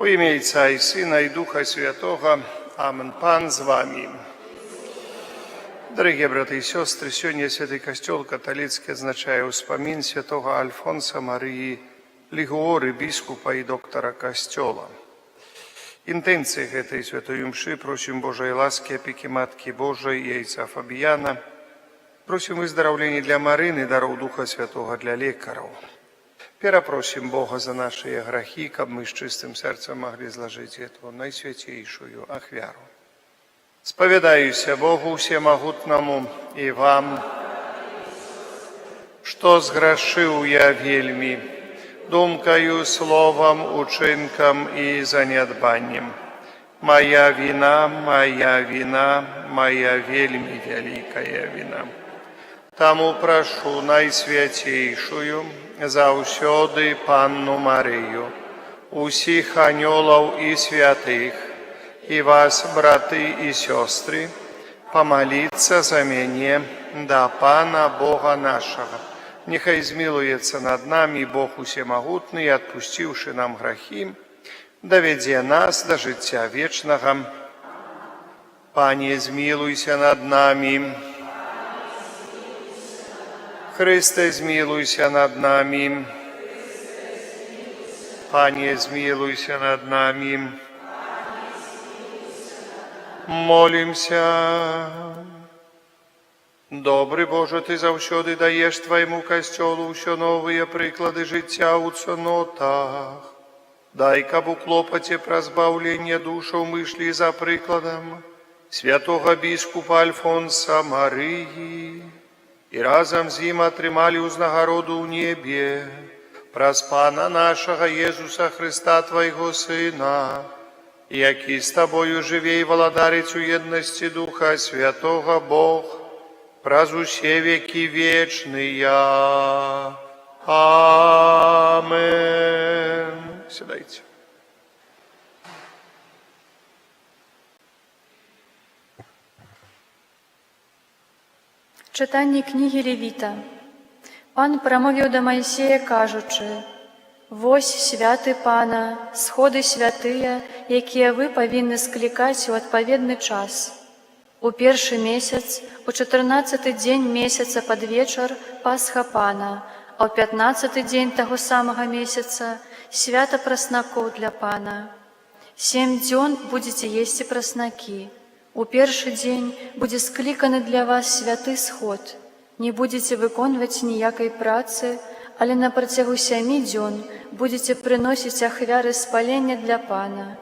У ім'я Отця і Сина, і Духа Святого. Амен. Пан з вами. Дорогі брати і сестри, сьогодні Святий Костел католицький означає успомин святого Альфонса Марії Лігуори, біскупа і доктора Костела. Інтенції этой святої мши просим Божої ласки, опеки Матки Божої і Отця Фабіяна. Просим выздоровления для Марины, даров Духа Святого для лекаров. Перепросим Бога за наши грехи, как мы с чистым сердцем могли сложить эту наисвятейшую ахвяру. Споведаюся Богу Всемогутному и вам, что сгрешил я вельми, думкою, словом, учинком и занедбанием. Моя вина, моя вина, моя вельми великая вина. Тому прошу найсвятейшую, заусёды Панну Марию, усіх анёлов и святых, и вас, браты и сестры, помолиться за меня до Пана Бога нашего. Нехай змилуется над нами Бог Усемогутный, отпустивший нам грехи, доведе нас до життя вечного. Пане, змилуйся над нами. Христе, змилуйся над нами. Пане, змилуйся над нами. Молимся. Добрий Боже, Ти завсёды даєш Твоєму Костелу усё новые приклады життя у цнотах. Дай, каб у клопоте про збавлення душаў мы шли за прикладом святого біскупа Альфонса Марии, и разом з ім атрымалі ўзнагароду ў небе праз Пана нашага Езуса Христа, Твайго Сына, які з Тобою жыве і валадарыць у еднасці Духа Святого Бог, праз усе векі вечныя. Амен. Сідайте. Читання книги Левіта. Пан промовив до Моїсея, кажучи: «Вось святи Пана, сходи святыя, якія ви повинні скликать у відповідний час. У перший месяц, у 14-й день месяца под вечер Пасха Пана, а у 15-й день того самого месяца свято праснаков для Пана. 7 дзён будете есть праснаки. У першы дзень будзе скліканы для вас святы сход. Не будете выконваць ніякай працы, але на працягу 7 дзён будете прыносіць ахвяры спалення для Пана.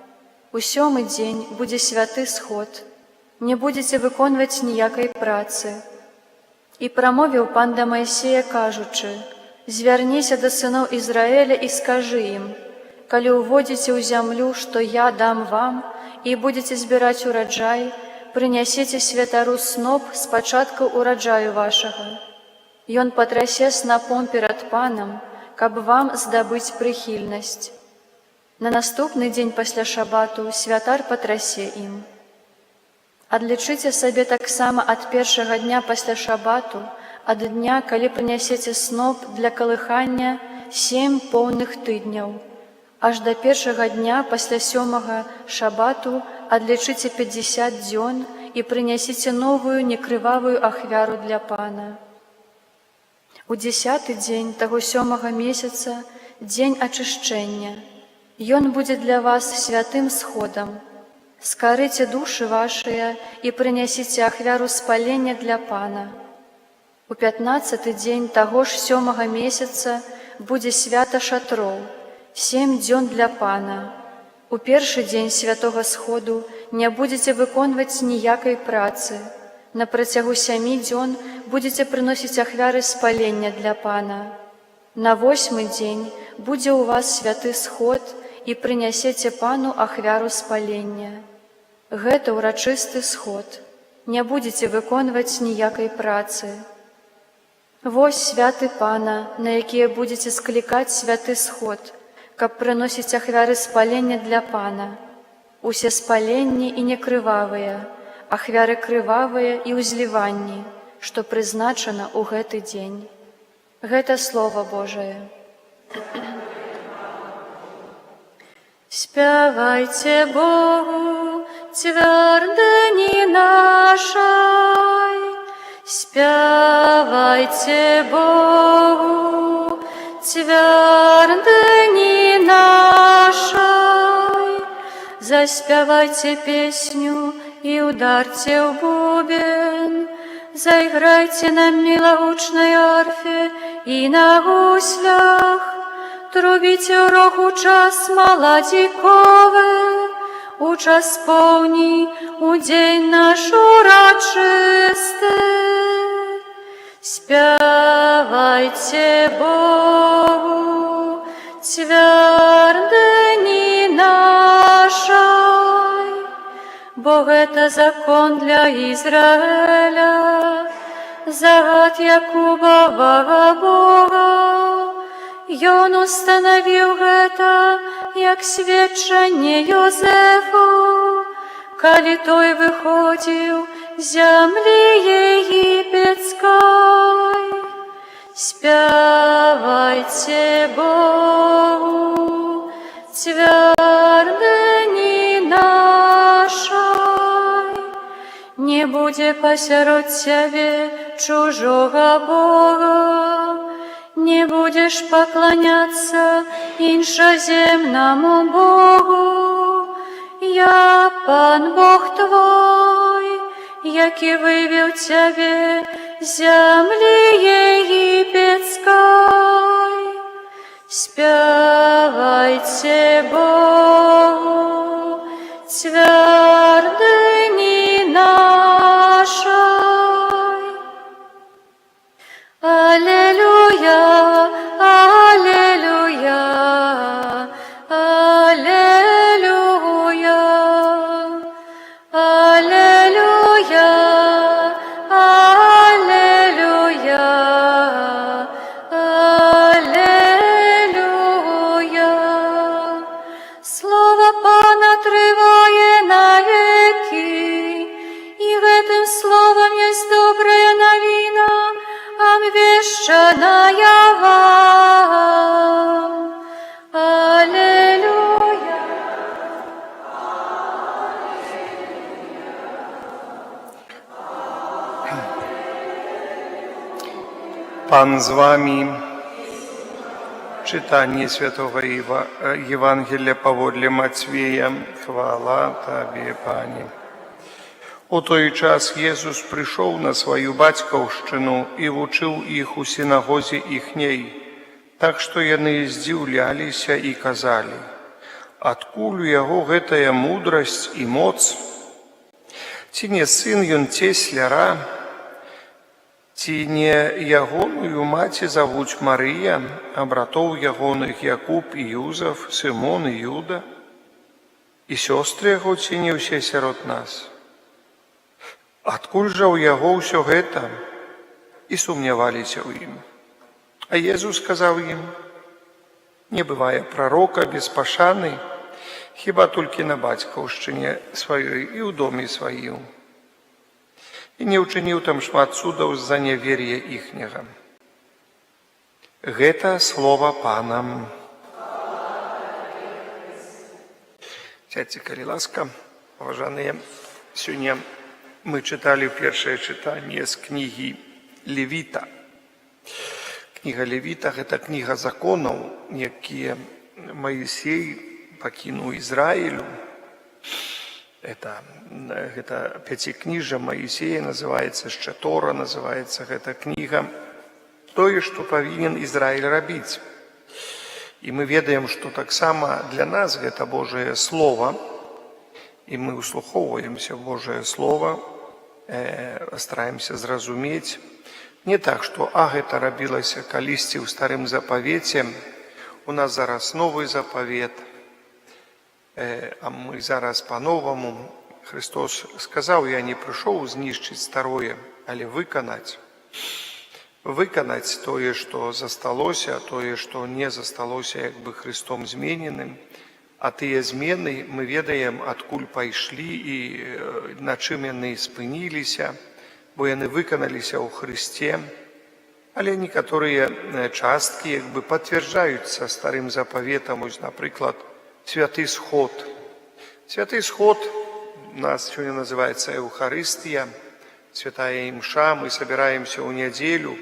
У 7-й дзень будзе святы сход. Не будете выконваць ніякай працы». І прамовіў Пан да Моисея, кажучы: «Звярніся да сыноў Ізраэля і скажы ім: калі уводзіце ў зямлю, што я дам вам, і будете збіраць ураджай, прынясіце святару сноп з пачатку ураджаю вашага. Ён патрясе снапом перад Панам, каб вам здабыць прыхільнасць. На наступны дзень пасля шабату святар патрясе ім. Адлічыце сабе таксама ад першага дня пасля шабату, ад дня, калі прынясеце сноп для калыхання, 7 поўных тыдняў. Аж да першага дня пасля 7-га шабату адлічыце 50 дзён і прынясіце новую некрывавую ахвяру для Пана. У 10-й дзень таго 7-га месяца дзень ачышчэння. Ён будзе для вас святым сходам. Скарыце душы вашыя і прынясіце ахвяру спалення для Пана. У 15-й дзень таго ж 7-га месяца будзе свята шатроў, 7 дзён для Пана. У першы дзень святого сходу не будете выконваць ніякай працы. На працягу 7 дзён будете прыносіць ахвяры спалення для Пана. На 8-й дзень будзе ў вас святы сход і прынясеце Пану ахвяру спалення. Гэта ўрачысты сход. Не будете выконваць ніякай працы. Вось святы Пана, на якія будете склікаць святы сход, каб прыносіць ахвяры спалення для Пана. Усе спаленні і некрывавыя, ахвяры крывавыя і ўзліванні, што прызначана ў гэты дзень». Гэта Слово Божае. Спявайте Богу, твердыни нашей, спявайте Богу, твердыни нашей. Заспявайте песню и ударьте в бубен, заиграйте на милозвучной арфе и на гуслях, трубите в рог у час молодиковы, у час повний, у день наш урочистый. Спявайте Богу, твердыни нашей. Бог — это закон для Израиля, загад Якубового Бога. И он установил это, як сведчание Йозефу, коли той выходил з земли египетской. Спявайте Богу, твердыни нашей. Не буде посеред тебе чужого Бога, не будешь поклоняться іншоземному Богу. Я Пан Бог твой, який вивів тебе з земли египетской. Спявайте Богу, твердыни нашей. Аллилуйя, аллилуйя, аллилуйя, аллилуйя, аллилуйя, аллилуйя. Слово Пана триває навеки, и этим словом есть добрая новина, обвещанная вам. Аллилуйя. Пан з вами. Читание Святого Евангелия поводле Матвея. Хвала Тебе, Пане. У той час Єсус прийшов на свою батьківщину і вчив їх у синагозі їхній, так що яны здзіўляліся і казалі: «Адкуль у яго гэтая мудрасць і моц? Ці не сын ён цесляра? Ці не ягоную маці завуць Марыя, а братоў ягоных Якуб і Юзаф, Сымон і Юда? І сёстры яго ці не ўсе сярод нас? Адкуль жа ў яго ўсё гэта?» І сумняваліся ў ім. А Езус сказаў ім: «Не бывае прарока без пашаны, хіба толькі на бацькаўшчыне сваёй і ў доме сваім. І не ўчыніў там шмат цудаў з-за нявер'я іхняга». Гэта слова Пана. Сядьце, калі ласка, паважаныя. Сёння мы чыталі першае чытанне з кнігі Левіта. Кніга Левіта – гэта кніга законаў, якія Маісей пакінуў Ізраілю. Гэта пяцікніжжа Маісея, называецца яшчэ Тора, называецца гэта кніга. Тое, што павінен Ізраіль рабіць. І мы ведаем, што таксама для нас гэта Божае Слова, і мы услухоўваемся в Божае Слово, стараемся зразумець. Не так, што гэта рабілася калісьці ў Старым Запавеце, у нас зараз новы запавет, а мы зараз па-новаму. Христос сказаў: «Я не прыйшоў знішчыць старое, але выканаць». Выканаць тое, што засталося, тое, што не засталося як бы Христом змененым. А тыя змены мы ведаем, адкуль пайшлі і на чым яны спыніліся, бо яны выканаліся ў Христе. Але некаторыя часткі як бы пацвярджаюцца Старым Запаветам. Напрыклад, святы сход. Святы сход у нас сегодня называется Евхаристия, святая имша. Мы собираемся в неделю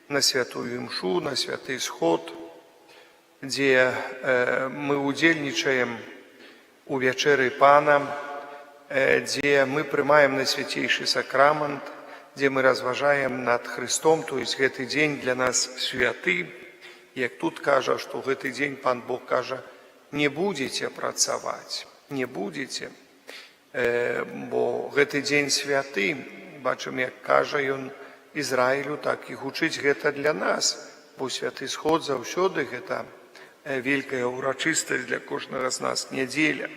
на святую имшу, на святый сход, где мы удельничаем у вечеры Пана, где мы прымаем найсвятейший сакрамент, где мы разважаем над Христом, то есть гэты дзень для нас святы. Як тут кажа, што гэты дзень Пан Бог кажа, не будете працаваць, не будете, бо гэты дзень святы. Бачым, як кажа ён Ізраілю, так і гучыць гэта для нас, бо святы сход заўсёды гэта вялікая ўрачыстасць для кожнага з нас, нядзеля.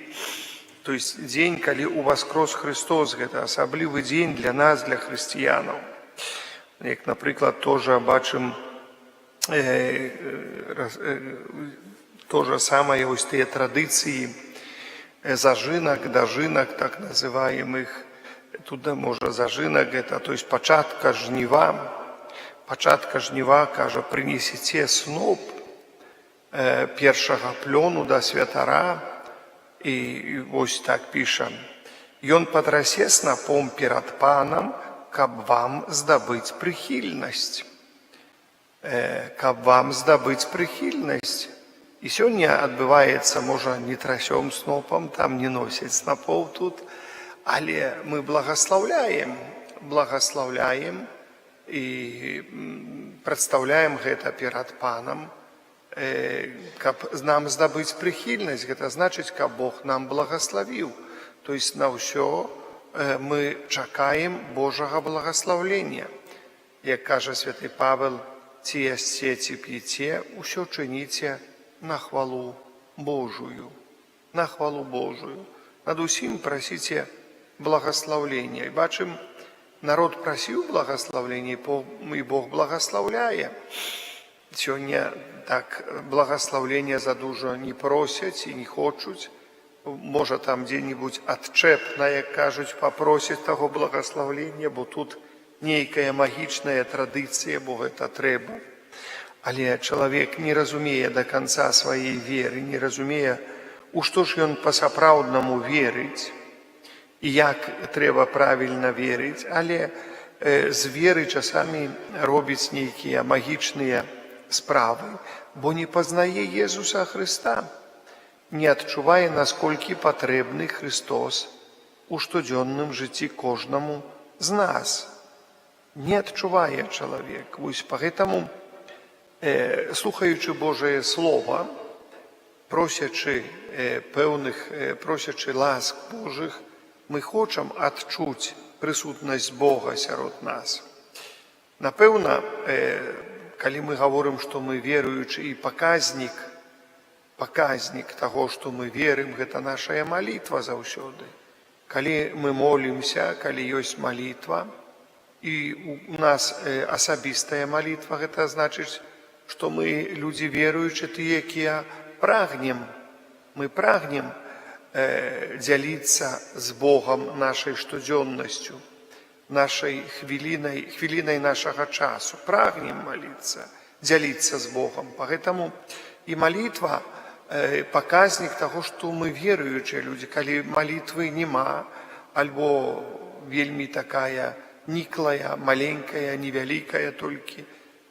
То есть дзень, калі уваскрос Христос, гэта асаблівы дзень для нас, для хрысціянаў. Як, напрыклад, тоже бачым то же самое, ось тыя традыцыі зажынак, дажынак, так называемых. Тут, можа, зажынак, это, то есть пачатка жніва. Пачатка жніва, кажа, прынесіце сноп першага плёну да святара. І ось так піша. Ён падрасе снапом перад Панам, каб вам здабыць прыхільнасць. Каб вам здабыць прыхільнасць. І сёння адбываецца, можа, не трасём снопам, там не носяць снапоў тут, але мы благаслаўляем і прадстаўляем гэта перад Панам, каб нам здабыць прыхільнасць, гэта значыць, каб Бог нам благаславіў. То есть на ўсё мы чакаем Божага благаслаўлення. Як кажа святы Павел, ці ясце, ці п'еце, усё чыніце на хвалу Божую. На хвалу Божую. Над усім прасіце благаслаўлення. І бачым, народ прасіў благаслаўлення, і Бог благаслаўляе. Сёння так благаслаўлення задужа не просяць і не хочуць. Можа, там дзе-небудзь адчэпна, як кажуць, папросяць таго благаслаўлення, бо тут нейкая магічная традыцыя, бо гэта трэба. Але чалавек не разумее да канца сваёй веры, не разумее, у што ж ён па-сапраўднаму верыць і як трэба правільна верыць, але з веры часамі робіць нейкія магічныя справы, бо не пазнае Езуса Хрыста, не адчувае, насколькі патрэбны Христос у штодзённым жыцці кожнаму з нас. Не адчувае чалавек. Вось пагэтаму, слухаючы Божае Слова, просячы ласк Божых, мы хочам адчуць прысутнасць Бога сярод нас. Напэўна, калі мы гаворым, што мы веруючы, і паказнік таго, што мы верым, гэта нашая малітва заўсёды. Калі мы молімся, калі ёсць малітва, і у нас асабістая малітва, гэта значыць, што мы людзі веруючы, тыя, якія прагнем, мы прагнем дзяліцца з Богам нашай штодзённасцю, нашай хвілінай нашага часу. Прагнем маліцца, дзяліцца з Богам. Пагэтаму і малітва паказнік таго, што мы веруючыя людзі. Калі малітвы нема, альбо вельмі такая ніклая, маленькая, невялікая толькі,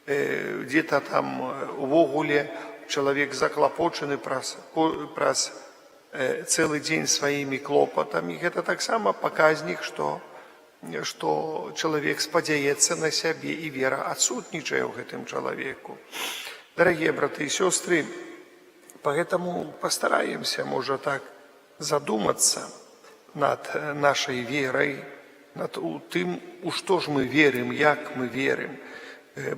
дзе-то там увогуле чалавек заклапочаны праз цэлы дзень сваімі клопатамі, гэта таксама паказнік, што чалавек спадзяецца на сябе, і вера адсутнічае ў гэтым чалавеку. Дарагія браты і сёстры, поэтому постараемся, можа так, задумацца над нашай верай, над тым, у што ж мы верым, як мы верым.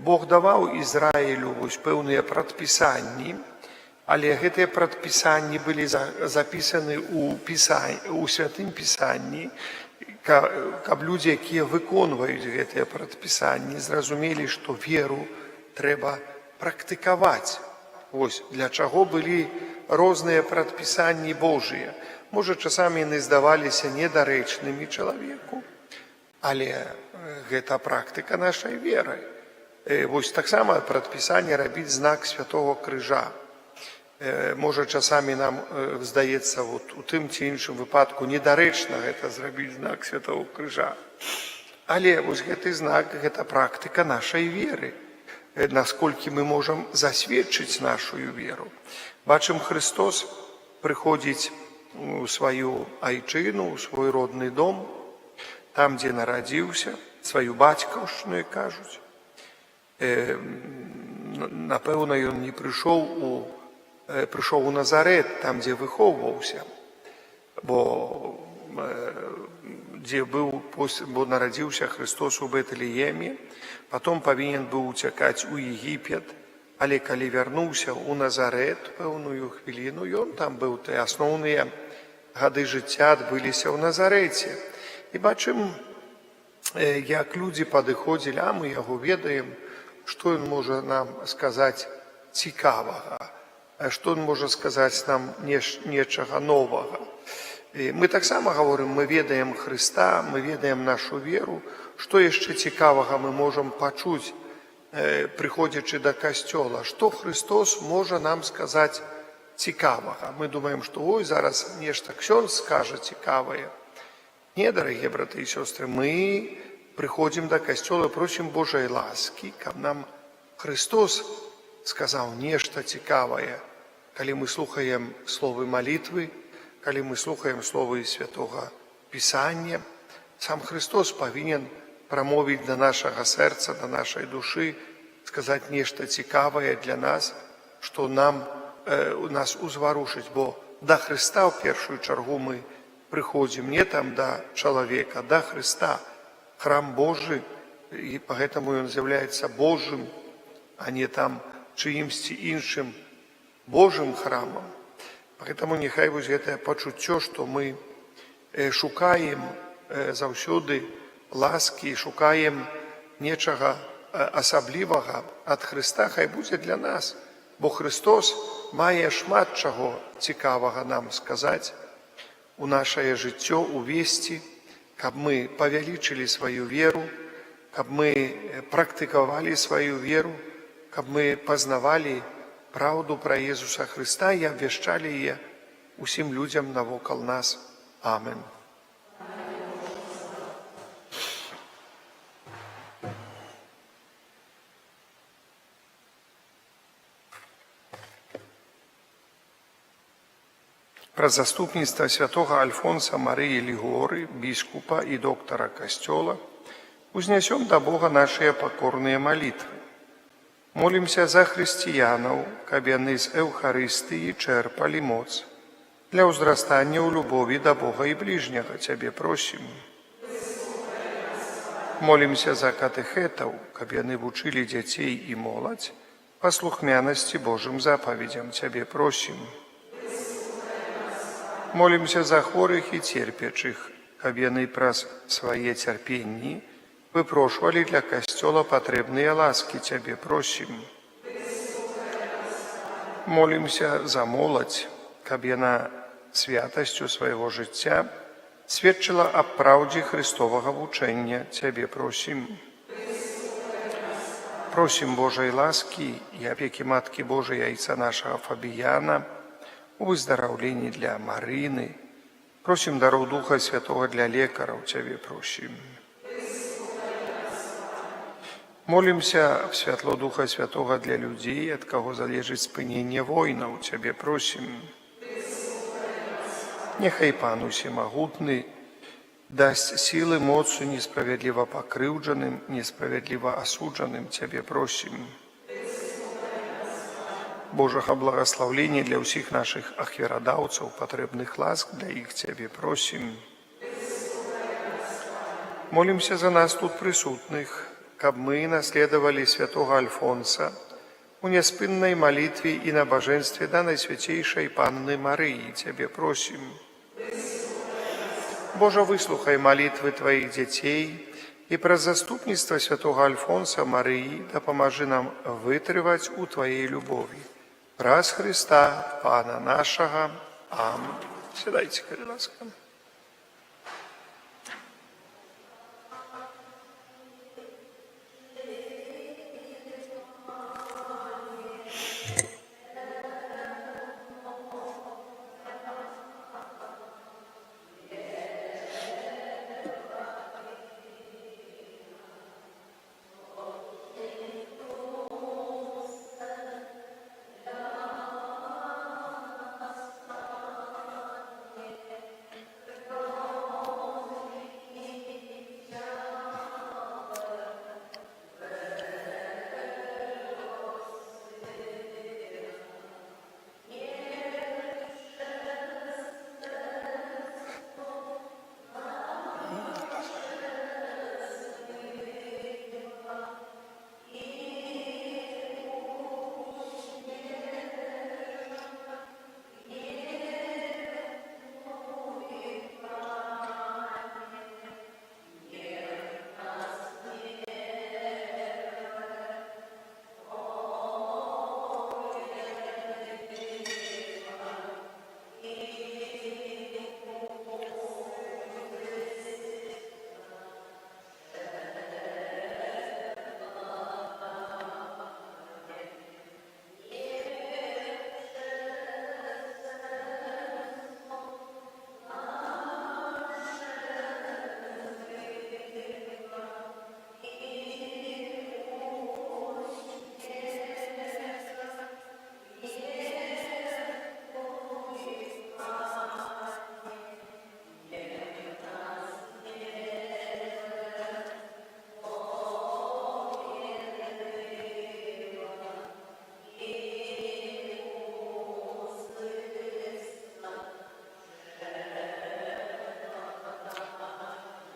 Бог даваў Ізраілю вось пэўныя прадпісанні, але гэтыя прадпісанні былі запісаны ў святым пісанні, каб людзі, якія выконваюць гэтыя прадпісанні, зразумелі, што веру трэба практыкаваць. Вось для чаго былі розныя прадпісанні Божыя. Можа, часамі яны здаваліся недарэчнымі чалавеку, але гэта практыка нашай веры. Вось таксама прадпісанне рабіць знак Святого Крыжа. Можа, часамі нам здаецца у тым ці іншым выпадку недарэчна гэта зрабіць знак Святого Крыжа. Але вось гэты знак, гэта практыка нашай веры, насколькі мы можам засведчыць нашу веру. Бачым, Христос прыходзіць у сваю айчыну, у свой родны дом, там, дзе нарадзіўся, сваю бацькаўшчыну, як кажуць. Напэўна, ён не прыйшоў у Назарэт, там, дзе выхоўваўся, бо нарадзіўся Христос у Бэтлееме, потом павінен быў уцякаць у Егіпет, але калі вярнуўся ў Назарэт пэўную хвіліну, ён там быў, тыя асноўныя гады жыцця адбыліся ў Назарэце. І бачым, як людзі падыходзілі, а мы яго ведаем, што ён можа нам сказаць цікавага, што ён можа сказаць нам нечага новага. Мы таксама гаворым, мы ведаем Хрыста, мы ведаем нашу веру, што яшчэ цікавага мы можам пачуць, прыходзячы да касцёла, што Христос можа нам сказаць цікавага. Мы думаем, што ой, зараз нешта ксёндз скажа цікавае. Не, дарагія браты і сёстры, мы прыходзім да касцёла, просім Божай ласкі, каб нам Христос сказаў нешта цікавае, калі мы слухаем словы малітвы, калі мы слухаем словы Святога Пісання. Сам Христос павінен прамовіць да нашага сэрца, да нашай душы, сказаць нешта цікавае для нас, што нас узварушыць, бо да Христа ў першую чаргу мы прыходзім не там да чалавека, да Христа, храм Божы, і пагэтаму ён з'яўляецца Божым, а не там чыімсьці іншым Божым храмам. Пагэтаму няхай вось гэтае пачуццё, што мы шукаем заўсёды ласкі, шукаем нечага асаблівага ад Христа, хай будзе для нас, бо Христос мае шмат чаго цікавага нам сказаць у нашае жыццё, увесці, каб мы павялічылі сваю веру, каб мы практыкавалі сваю веру, каб мы пазнавалі праўду пра Езуса Хрыста і абвяшчалі яе усім людзям навокал нас. Амен. Праз заступніцтва святога Альфонса Марыі Лігуоры, біскупа і доктара касцёла, узнясём да Бога нашыя пакорныя малітвы. Молімся за хрысціянаў, каб яны з Эўхарыстыі чэрпалі моц. Для ўзрастання ў любові да Бога і бліжняга Цябе просім. Молімся за катэхетаў, каб яны вучылі дзяцей і моладзь паслухмянасці Божым запаведзям Цябе просім. Молімся за хворых і церпячых, каб яны праз свае цярпенні выпрошвалі для касцёла патрэбныя ласкі Цябе просім. Молімся за моладзь, каб яна святасцю свайго жыцця сведчыла аб праўдзе Христовага вучэння Цябе просім. Просім Божай ласкі і апекі Маткі Божай яйца нашага Фабіяна, у выздараўленні для Марыны. Просім дароў Духа Святога для лекараў Цябе просім. Молімся в святло Духа Святога для людзей, ад каго залежыць спыненне войнаў Цябе просім. Няхай Пан усемагутны дасць сілы моцу несправядліва пакрыўджаным, несправядліва асуджаным Цябе просім. Божага благаслаўлення для ўсіх нашых ахвярадаўцаў, патрэбных ласк для іх Цябе просім. Молімся за нас тут прысутных, каб мы наследавалі святога Альфонса у няспыннай малітве і набажэнстве да Найсвяцейшай Панны Марыі Цябе просім. Божа, выслухай малітвы Тваіх дзяцей і праз заступніцтва святога Альфонса Марыі дапамажы нам вытрываць у Тваей любові. Праз Христа, Пана нашага. Амин. Сідайце, калі ласка.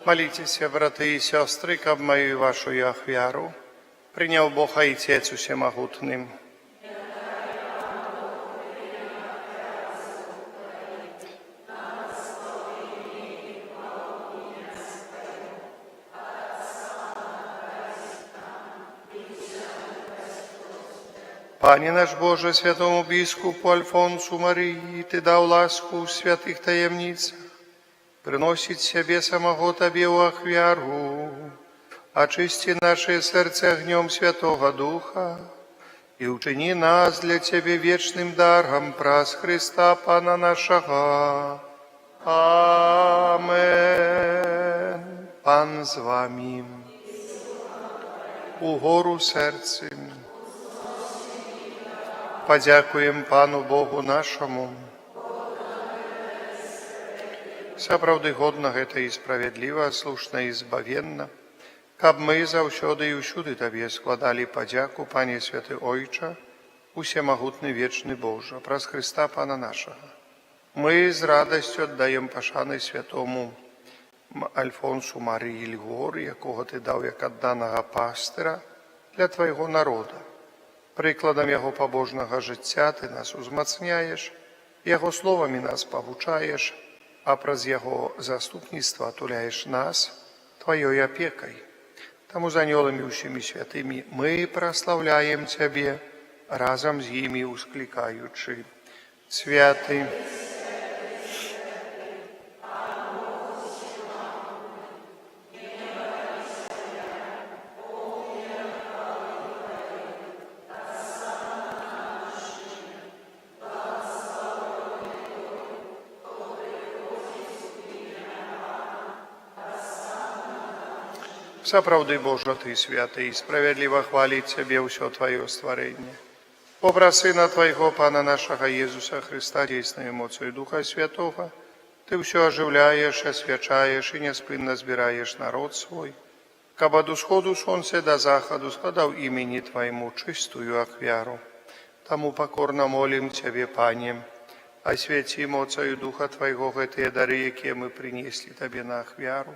Молитесь, браты и сестры, каб мою и вашу ахвяру принял Бог Отец Всемогутным. Пане наш Боже, святому бискупу Альфонсу Марии, Ты дал ласку в святых таемницах, приносить себе самого Тебе у ахвяру, очисти наше сердце огнем Святого Духа и учини нас для Тебе вечным даром праз Христа Пана нашего. Amen. Pan z Wami. Угору серцем. Подякуем Пану Богу нашему. Сапраўды годна гэта і справядліва, слушна і збавенна, каб мы заўсёды і ўсюды Табе складалі падзяку, Пане Святы Ойча, усемагутны вечны Божа, праз Христа Пана нашага. Мы з радасцю аддаем пашаны святому Альфонсу Марыі Лігуоры, якога Ты даў як адданага пастыра для Твайго народа. Прыкладам яго пабожнага жыцця Ты нас узмацняеш, яго словамі нас павучаеш, а праз яго заступніцтва атуляеш нас Тваёй апекай. Таму з анёламі ўсімі святымі мы праслаўляем Цябе, разам з імі усклікаючы: Святы, сапраўды, Божа, Ты святы, і справядліва хваліць Цябе ўсё Тваё стварэнне. Попра Сына Твайго, Пана нашага Езуса Христа, дзейснаю моцаю Духа Святога, Ты ўсё ажыўляеш, асвячаеш і няспынна збіраеш народ свой, каб ад усходу сонца да захаду складаў імені Твайму чыстую ахвяру. Таму пакорна молім Цябе, Пане, асвяці моцаю Духа Твайго гэтыя дары, якія мы прынеслі Табе на ахвяру,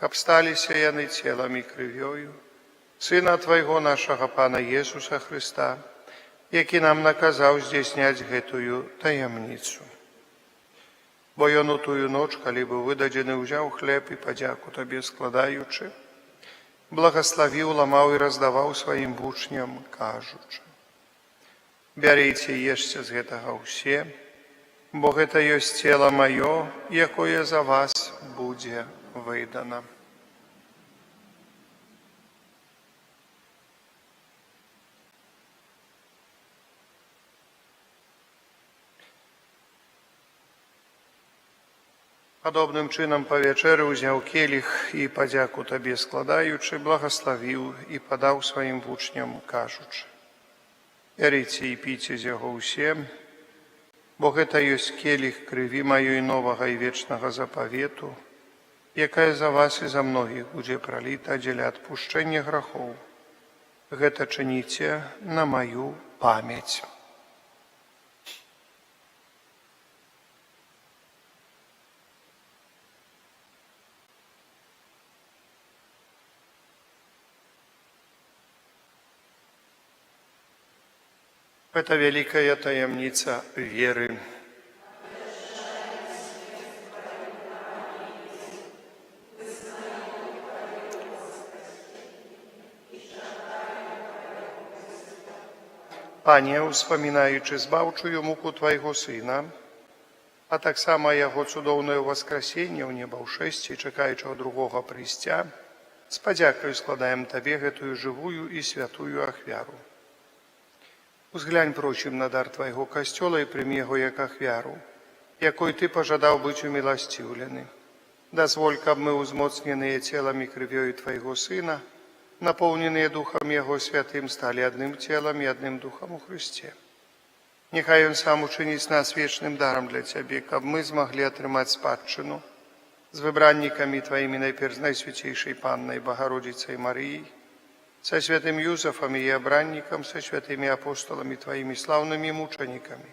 каб сталіся яны целам і крывёю Сына Твайго нашага Пана Езуса Христа, які нам наказаў здзейсняць гэтую таямніцу. Бо ён у тую ноч, калі быў выдадзены, узяў хлеб і падзяку Табе складаючы, благаславіў, ламаў і раздаваў сваім вучням, кажучы: бярыце, ешце з гэтага ўсе, бо гэта ёсць цела маё, якое за вас будзе выдана. Падобным чынам па вячэры ўзяў келіх і падзяку Табе складаючы, благаславіў і падаў сваім вучням, кажучы: бярыце і піце з яго ўсе, бо гэта ёсць келіх крыві маёй новага і вечнага запавету, якая за вас і за многіх будзе праліта дзеля адпушчэння грахоў. Гэта чыніце на маю памяць. Это великая таямница веры. Пане, успамінаючы збаўчую муку Твайго Сына, а таксама яго цудоўнае ўваскрасенне ў неба ў шэсці, чакаючага другога прыйсця, з падзякаю складаем Табе гэтую жывую і святую ахвяру. Узглянь, прочым, на дар Твайго касцёла і прымі яго як ахвяру, якой Ты пажадаў быць уміласціўлены. Дазволь, каб мы, узмоцненыя целам і крывёю Твайго Сына, напоўненыя Духам Яго Святым, сталі адным целам і адным Духам у Христе. Няхай Ён сам учыніць нас вечным дарам для Цябе, каб мы змаглі атрымаць спадчыну з выбраннікамі Тваімі, найперш з Найсвяцейшай Паннай Багародзіцай Марыяй, со святым Юзафом и обранником, со святыми апостолами Твоими славными мучениками,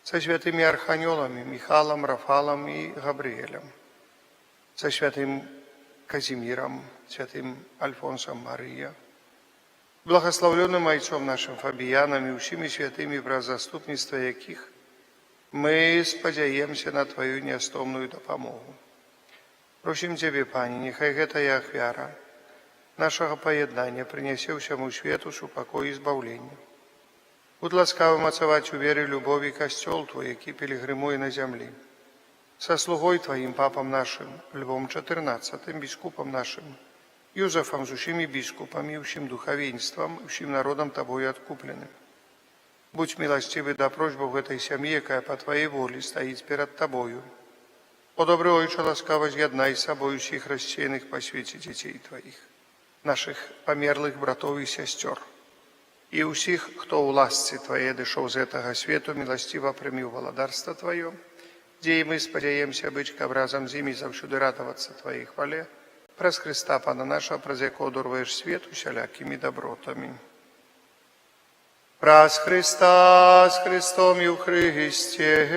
со святыми архангелами Михалом, Рафалом и Габриэлем, со святым Казимиром, святым Альфонсом Мария, благословленным отцом нашим Фабіяном і всіми святими, про заступництво яких ми сподіваємося на Твою неостомную допомогу. Просим Тебе, Пане, нехай гэтая ахвяра нашего поєднання принесе всьому світу супокой і збавлення. Будь ласкавым мацаваць у вере любові костел Твой, який пилигримує на землі. Со слугой Твоим, папом нашим, Львом XIV, біскупом нашим, Юзефом, с усіми біскупами, всім духовенством, всім народом Тобою откупленным. Будь милостивый до просьбы в этой семье, якая по Твоей воле стоит перед Тобою. О добрый Отче, ласкаво з'єднай с собою всіх розсіяних по світі дітей Твоїх, наших померлих братов і сестер, і усіх, хто у ласці Твоей дошел з этого світу, милостиво прими володарство Твое, где и мы сподіваємося быть разом с ними завсюди радоваться Твоей хвале, през Христа Пана нашего, през якого дорваєш світ усялякими добротами. Праз Христа, с Христом и в Христе,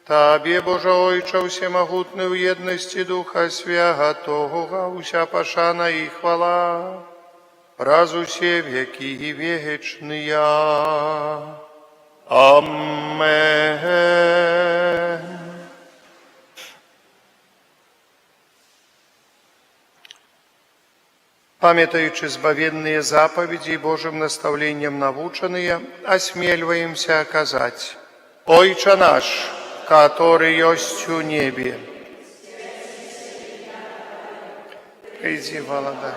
Табе, Боже Ойче, всемогутный в едности Духа Святого, уся пошана и хвала, раз усе веки и вечные. Аминь. Памятаючи збавенные заповеди и Божьим наставлением наученные, осмеливаемся оказать: Ойче наш, который есть у небе, приди, Волода.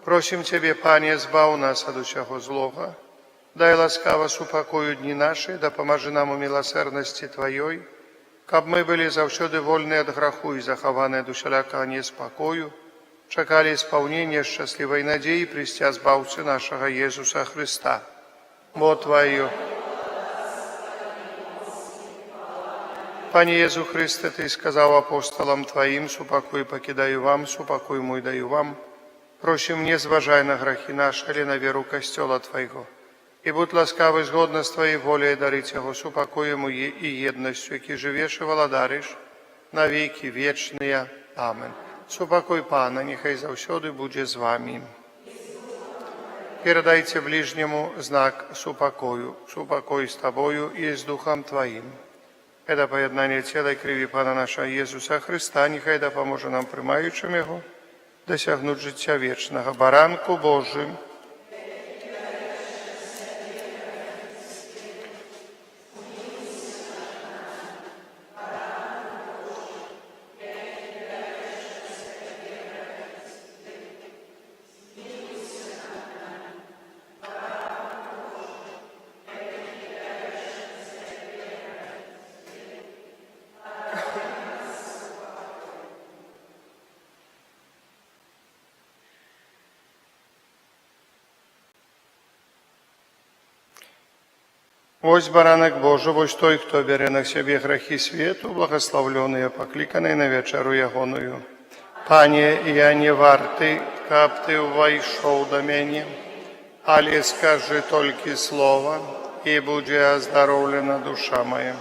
Просим Тебе, Пане, збав нас от усього злого, дай ласкаво супокою дні наші, да поможи нам у милосердности Твоей, каб мы были завсёды вольны от граху и захованы от усялякого неспокою, чекали исполнения счастливой надеи пристя збавцы нашего Иисуса Христа. Бо Твою. Пане Иисус Христе, Ты сказал апостолам Твоим: супокой покидаю вам, супокой мой даю вам. Просим, не зважай на грехи наши, але на веру Костела Твоего. И будь ласкавый згодно с Твоей волей дарить Его супокоем и едностью, які живеш и володариш на веки вечные. Амин. Супокой Пана, нехай завсёды буде з вами. Передайте ближнему знак супокою, супокой с Тобою и с Духом Твоим. Это поєднання тіла і крові Пана нашого Ісуса Христа, нехай допоможе нам, приймаючим Його, досягнуть життя вічного. Баранку Божий. Вось баранок Божий, вось той, хто бере на себе грехи свету, благословленный, покликанный на вечеру ягоную. Пане, я не варты, каб Ты войшел до меня, але скажи только слово, и будет оздоровлена душа моя.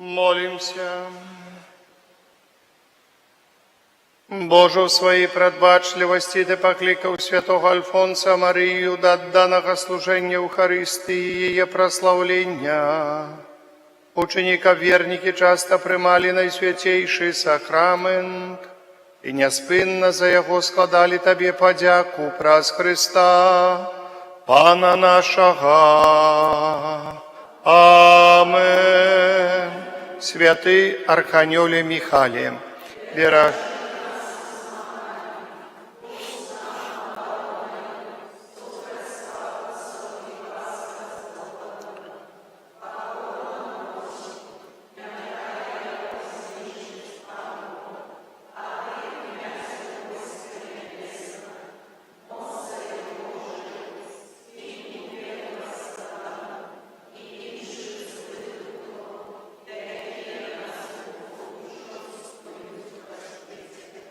Молимся. Боже, у своей предбачливости Ты покликал святого Альфонса Марию до данного служения Евхаристии и ее прославления. Ученика верники часто примали Найсвятейший сакрамент и неспинно за его складали Тебе подяку праз Христа, Пана нашего. Амен. Святый Архангеле Михале, вера.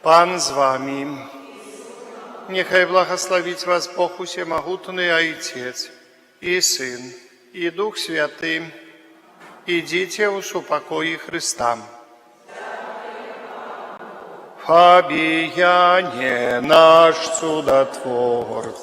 Пан з вами. Нехай благословить вас Бог Усемогутный, Отец, и Сын, и Дух Святый. Идите в упокое Христа. Фабияне наш чудотвор,